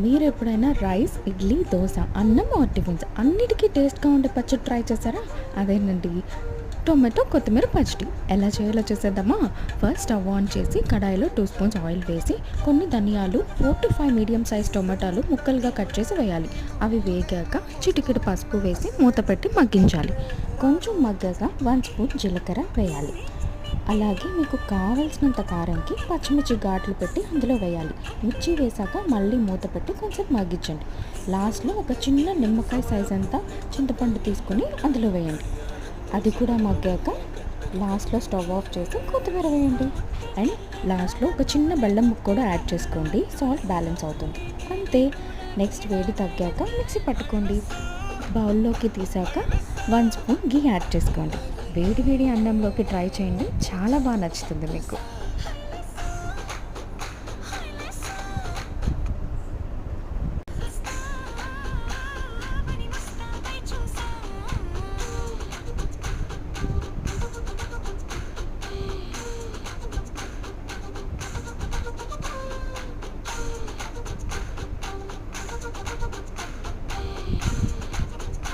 మీరు ఎప్పుడైనా రైస్, ఇడ్లీ, దోస, అన్నం ఆర్ టిఫిన్స్ అన్నిటికీ టేస్ట్‌గా ఉండే పచ్చడి ట్రై చేశారా? అదేనండి టొమాటో, కొత్తిమీర పచ్చడి. ఎలా చేయాలో చూసేద్దామా? ఫస్ట్ స్టవ్ ఆన్ చేసి కడాయిలో 2 స్పూన్స్ ఆయిల్ వేసి కొన్ని ధనియాలు, 4-5 మీడియం సైజ్ టొమాటోలు ముక్కలుగా కట్ చేసి వేయాలి. అవి వేగాక చిటికెడు పసుపు వేసి మూత పెట్టి మగ్గించాలి. కొంచెం మగ్గాక 1 స్పూన్ జీలకర్ర వేయాలి. అలాగే మీకు కావాల్సినంత కారంకి పచ్చిమిర్చి ఘాట్లు పెట్టి అందులో వేయాలి. మిర్చి వేశాక మళ్ళీ మూత పెట్టి కొంచెం మగ్గించండి. లాస్ట్లో ఒక చిన్న నిమ్మకాయ సైజ్ అంతా చింతపండు తీసుకొని అందులో వేయండి. అది కూడా మగ్గాక లాస్ట్లో స్టవ్ ఆఫ్ చేసి కొత్తిమీర వేయండి. అండ్ లాస్ట్లో ఒక చిన్న బెల్లం ముక్క కూడా యాడ్ చేసుకోండి. సాల్ట్ బ్యాలెన్స్ అవుతుంది. అంతే. నెక్స్ట్ వేడి తగ్గాక మిక్సీ పట్టుకోండి. బౌల్లోకి తీసాక 1 స్పూన్ ఘీ యాడ్ చేసుకోండి. వేడి వేడి అన్నంలోకి ట్రై చేయండి. చాలా బాగా నచ్చుతుంది మీకు.